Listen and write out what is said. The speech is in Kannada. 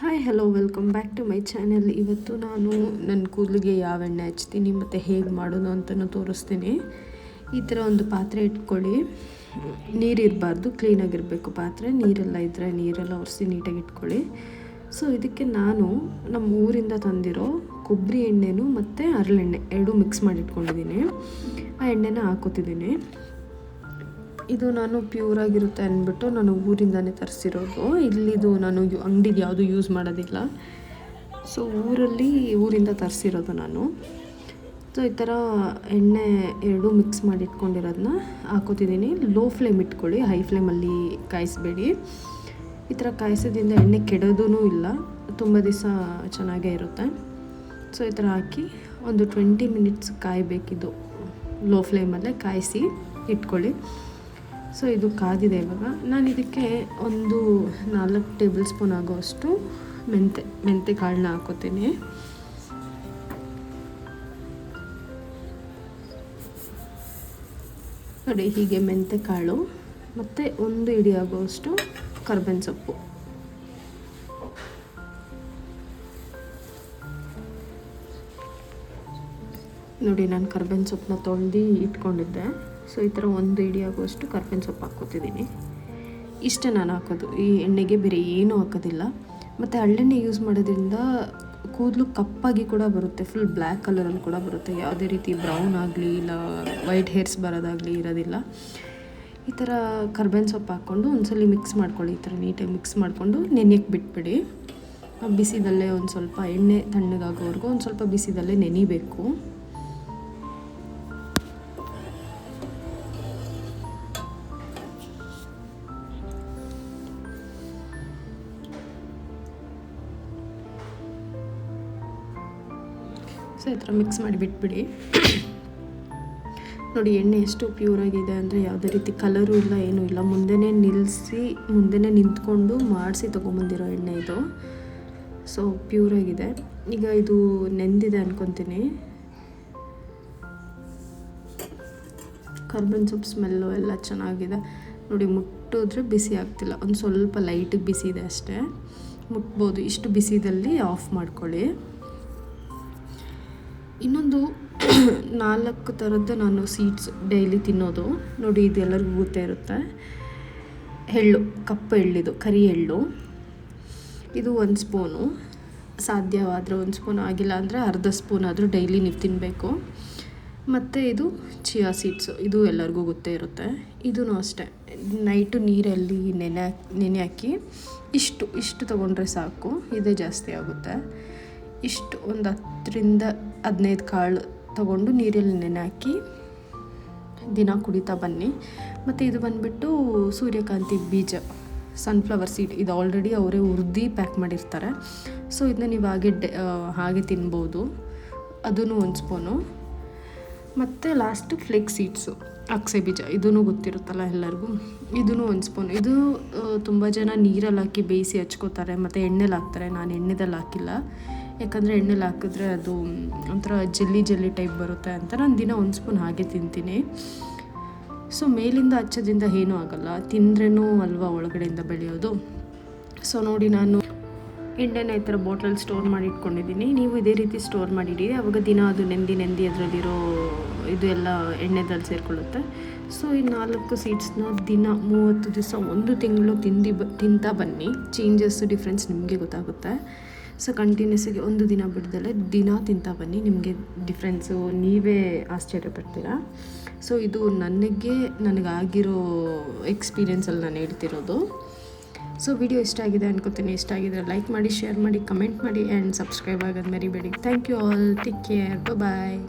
Hi hello welcome back to my channel. ಇವತ್ತು ನಾನು ನನ್ನ ಕೂದಲಿಗೆ ಯಾವ ಎಣ್ಣೆ ಹಚ್ತೀನಿ ಮತ್ತು ಹೇಗೆ ಮಾಡೋದು ಅಂತಲೂ ತೋರಿಸ್ತೀನಿ. ಈ ಥರ ಒಂದು ಪಾತ್ರೆ ಇಟ್ಕೊಳ್ಳಿ. ನೀರಿರಬಾರ್ದು, ಕ್ಲೀನಾಗಿರಬೇಕು ಪಾತ್ರೆ. ನೀರೆಲ್ಲ ಇದ್ದರೆ ನೀರೆಲ್ಲ ಒರೆಸಿ ನೀಟಾಗಿ ಇಟ್ಕೊಳ್ಳಿ. ಸೊ ಇದಕ್ಕೆ ನಾನು ನಮ್ಮ ಊರಿಂದ ತಂದಿರೋ ಕೊಬ್ಬರಿ ಎಣ್ಣೆನೂ ಮತ್ತು ಹರಳೆಣ್ಣೆ ಎರಡೂ ಮಿಕ್ಸ್ ಮಾಡಿ ಇಟ್ಕೊಂಡಿದ್ದೀನಿ. ಆ ಎಣ್ಣೆನ ಹಾಕೋತಿದ್ದೀನಿ. ಇದು ನಾನು ಪ್ಯೂರಾಗಿರುತ್ತೆ ಅಂದ್ಬಿಟ್ಟು ನಾನು ಊರಿಂದನೇ ತರಿಸಿರೋದು. ಇಲ್ಲಿದು ನಾನು ಅಂಗಡಿಗೆ ಯಾವುದು ಯೂಸ್ ಮಾಡೋದಿಲ್ಲ. ಸೊ ಊರಿಂದ ತರಿಸಿರೋದು ನಾನು. ಸೊ ಈ ಥರ ಎಣ್ಣೆ ಎರಡೂ ಮಿಕ್ಸ್ ಮಾಡಿ ಇಟ್ಕೊಂಡಿರೋದನ್ನ ಹಾಕೋತಿದ್ದೀನಿ. ಲೋ ಫ್ಲೇಮ್ ಇಟ್ಕೊಳ್ಳಿ, ಹೈ ಫ್ಲೇಮಲ್ಲಿ ಕಾಯಿಸಬೇಡಿ. ಈ ಥರ ಕಾಯಿಸೋದ್ರಿಂದ ಎಣ್ಣೆ ಕೆಡೋದೂ ಇಲ್ಲ, ತುಂಬ ದಿವಸ ಚೆನ್ನಾಗೇ ಇರುತ್ತೆ. ಸೊ ಈ ಥರ ಹಾಕಿ ಒಂದು 20 ಮಿನಿಟ್ಸ್ ಕಾಯಬೇಕಿದ್ದು. ಲೋ ಫ್ಲೇಮಲ್ಲೇ ಕಾಯಿಸಿ ಇಟ್ಕೊಳ್ಳಿ. ಸೊ ಇದು ಕಾದಿದೆ. ಇವಾಗ ನಾನು ಇದಕ್ಕೆ ಒಂದು 4 ಟೇಬಲ್ ಸ್ಪೂನ್ ಆಗೋಷ್ಟು ಮೆಂತೆ ಕಾಳನ್ನ ಹಾಕೋತೀನಿ. ನೋಡಿ, ಹೀಗೆ ಮೆಂತೆ ಕಾಳು ಮತ್ತು 1 ಹಿಡಿ ಆಗೋಷ್ಟು ಕರ್ಬೇವಿನ ಸೊಪ್ಪು. ನೋಡಿ, ನಾನು ಕರ್ಬೇವಿನ ಸೊಪ್ಪನ್ನ ತೊಳೆದು ಇಟ್ಕೊಂಡಿದ್ದೆ. ಸೊ ಈ ಥರ 1 ಹಿಡಿ ಆಗುವಷ್ಟು ಕರ್ಬೇವಿನ ಸೊಪ್ಪು ಹಾಕ್ಕೋತಿದ್ದೀನಿ. ಇಷ್ಟೇ ನಾನು ಹಾಕೋದು. ಈ ಎಣ್ಣೆಗೆ ಬೇರೆ ಏನೂ ಹಾಕೋದಿಲ್ಲ. ಮತ್ತು ಹಳ್ಳೆಣ್ಣೆ ಯೂಸ್ ಮಾಡೋದ್ರಿಂದ ಕೂದಲು ಕಪ್ಪಾಗಿ ಕೂಡ ಬರುತ್ತೆ, ಫುಲ್ ಬ್ಲ್ಯಾಕ್ ಕಲರಲ್ಲಿ ಕೂಡ ಬರುತ್ತೆ. ಯಾವುದೇ ರೀತಿ ಬ್ರೌನ್ ಆಗಲಿ ಇಲ್ಲ ವೈಟ್ ಹೇರ್ಸ್ ಬರೋದಾಗಲಿ ಇರೋದಿಲ್ಲ. ಈ ಥರ ಕರ್ಬೇವಿನ ಸೊಪ್ಪು ಹಾಕ್ಕೊಂಡು ಒಂದ್ಸಲ ಮಿಕ್ಸ್ ಮಾಡ್ಕೊಳ್ಳಿ. ಈ ಥರ ನೀಟಾಗಿ ಮಿಕ್ಸ್ ಮಾಡಿಕೊಂಡು ನೆನೆಯಕ್ಕೆ ಬಿಟ್ಬಿಡಿ. ಬಿಸಿದಲ್ಲೇ ಒಂದು ಸ್ವಲ್ಪ ಎಣ್ಣೆ ತಣ್ಣಗಾಗೋವರೆಗೂ ಒಂದು ಸ್ವಲ್ಪ ಬಿಸಿದಲ್ಲೇ ನೆನಿಬೇಕು. ಸೊ ಈ ಥರ ಮಿಕ್ಸ್ ಮಾಡಿ ಬಿಟ್ಬಿಡಿ. ನೋಡಿ, ಎಣ್ಣೆ ಎಷ್ಟು ಪ್ಯೂರಾಗಿದೆ ಅಂದರೆ ಯಾವುದೇ ರೀತಿ ಕಲರು ಇಲ್ಲ, ಏನೂ ಇಲ್ಲ. ಮುಂದೆನೇ ನಿಂತ್ಕೊಂಡು ಮಾಡಿಸಿ ತೊಗೊಂಬಂದಿರೋ ಎಣ್ಣೆ ಇದು. ಸೊ ಪ್ಯೂರಾಗಿದೆ. ಈಗ ಇದು ನೆಂದಿದೆ ಅನ್ಕೊತೀನಿ. ಕರ್ಬೇವಿನ ಸೊಪ್ಪು ಸ್ಮೆಲ್ಲು ಎಲ್ಲ ಚೆನ್ನಾಗಿದೆ. ನೋಡಿ, ಮುಟ್ಟಿದ್ರೆ ಬಿಸಿ ಆಗ್ತಿಲ್ಲ, ಒಂದು ಸ್ವಲ್ಪ ಲೈಟಿಗೆ ಬಿಸಿ ಇದೆ ಅಷ್ಟೇ. ಮುಟ್ಬೋದು. ಇಷ್ಟು ಬಿಸಿದಲ್ಲಿ ಆಫ್ ಮಾಡ್ಕೊಳ್ಳಿ. ಇನ್ನೊಂದು 4 ಥರದ್ದು ನಾನು ಸೀಡ್ಸ್ ಡೈಲಿ ತಿನ್ನೋದು. ನೋಡಿ, ಇದೆಲ್ಲರಿಗೂ ಗೊತ್ತೇ ಇರುತ್ತೆ. ಎಳ್ಳು, ಕಪ್ಪು ಎಳ್ಳಿದು, ಕರಿ ಎಳ್ಳು. ಇದು 1 ಸ್ಪೂನು, ಸಾಧ್ಯವಾದರೆ 1 ಸ್ಪೂನ್, ಆಗಿಲ್ಲ ಅಂದರೆ ಅರ್ಧ ಸ್ಪೂನ್ ಆದರೂ ಡೈಲಿ ನೀವು ತಿನ್ನಬೇಕು. ಮತ್ತು ಇದು ಚಿಯಾ ಸೀಡ್ಸು, ಇದು ಎಲ್ಲರಿಗೂ ಗೊತ್ತೇ ಇರುತ್ತೆ. ಇದೂ ಅಷ್ಟೇ, ನೈಟು ನೀರಲ್ಲಿ ನೆನೆ ಹಾಕಿ ಇಷ್ಟು ತೊಗೊಂಡ್ರೆ ಸಾಕು. ಇದೇ ಜಾಸ್ತಿ ಆಗುತ್ತೆ. ಇಷ್ಟು ಒಂದು 10ರಿಂದ 15 ಕಾಳು ತೊಗೊಂಡು ನೀರಲ್ಲಿ ನೆನೆ ಹಾಕಿ ದಿನ ಕುಡಿತಾ ಬನ್ನಿ. ಮತ್ತು ಇದು ಬಂದುಬಿಟ್ಟು ಸೂರ್ಯಕಾಂತಿ ಬೀಜ, ಸನ್ಫ್ಲವರ್ ಸೀಡ್. ಇದು ಆಲ್ರೆಡಿ ಅವರೇ ಹುರಿದು ಪ್ಯಾಕ್ ಮಾಡಿರ್ತಾರೆ. ಸೊ ಇದನ್ನ ನೀವು ಹಾಗೆ ತಿನ್ಬೋದು. ಅದೂ 1 ಸ್ಪೂನು. ಮತ್ತು ಲಾಸ್ಟು ಫ್ಲೇಕ್ ಸೀಡ್ಸು, ಅಕ್ಸೆ ಬೀಜ, ಇದೂ ಗೊತ್ತಿರುತ್ತಲ್ಲ ಎಲ್ಲರಿಗೂ. ಇದೂ 1 ಸ್ಪೂನ್. ಇದು ತುಂಬ ಜನ ನೀರಲ್ಲಿ ಹಾಕಿ ಬೇಯಿಸಿ ಹಚ್ಕೋತಾರೆ ಮತ್ತು ಎಣ್ಣೆಲಿ ಹಾಕ್ತಾರೆ. ನಾನು ಎಣ್ಣೆದಲ್ಲಿ ಹಾಕಿಲ್ಲ, ಯಾಕಂದರೆ ಎಣ್ಣೆಲಿ ಹಾಕಿದ್ರೆ ಅದು ಒಂಥರ ಜೆಲ್ಲಿ ಟೈಪ್ ಬರುತ್ತೆ ಅಂತ ನಾನು ದಿನ 1 ಸ್ಪೂನ್ ಹಾಗೆ ತಿಂತೀನಿ. ಸೊ ಮೇಲಿಂದ ಹಚ್ಚೋದ್ರಿಂದ ಏನೂ ಆಗೋಲ್ಲ, ತಿಂದ್ರೇನೂ ಅಲ್ವಾ ಒಳಗಡೆಯಿಂದ ಬೆಳೆಯೋದು. ಸೊ ನೋಡಿ, ನಾನು ಎಣ್ಣೆನ ಈ ಥರ ಬಾಟ್ಲಲ್ಲಿ ಸ್ಟೋರ್ ಮಾಡಿ ಇಟ್ಕೊಂಡಿದ್ದೀನಿ. ನೀವು ಇದೇ ರೀತಿ ಸ್ಟೋರ್ ಮಾಡಿಡಿ. ಆವಾಗ ದಿನ ಅದು ನೆಂದಿ ಅದರಲ್ಲಿರೋ ಇದು ಎಲ್ಲ ಎಣ್ಣೆದಲ್ಲಿ ಸೇರಿಕೊಳ್ಳುತ್ತೆ. ಸೊ ಈ 4 ಸೀಡ್ಸ್ನ ದಿನ 30 ದಿವಸ 1 ತಿಂಗಳು ತಿಂತಾ ಬನ್ನಿ. ಡಿಫ್ರೆನ್ಸ್ ನಿಮಗೆ ಗೊತ್ತಾಗುತ್ತೆ. ಸೊ ಕಂಟಿನ್ಯೂಸಾಗಿ 1 ದಿನ ಬಿಡ್ದಲೆ ದಿನ ತಿಂತಾ ಬನ್ನಿ. ನಿಮಗೆ ಡಿಫ್ರೆನ್ಸು ನೀವೇ ಆಶ್ಚರ್ಯಪಡ್ತೀರಾ. ಸೊ ಇದು ನನಗಾಗಿರೋ ಎಕ್ಸ್ಪೀರಿಯೆನ್ಸಲ್ಲಿ ನಾನು ಹೇಳ್ತಿರೋದು. ಸೊ ವಿಡಿಯೋ ಇಷ್ಟ ಆಗಿದೆ ಅನ್ಕೋತೀನಿ. ಇಷ್ಟ ಆಗಿದ್ರೆ ಲೈಕ್ ಮಾಡಿ, ಶೇರ್ ಮಾಡಿ, ಕಮೆಂಟ್ ಮಾಡಿ ಆ್ಯಂಡ್ ಸಬ್ಸ್ಕ್ರೈಬ್ ಆಗೋದು ಮರಿಬೇಡಿ. Thank you all. Take care. Bye.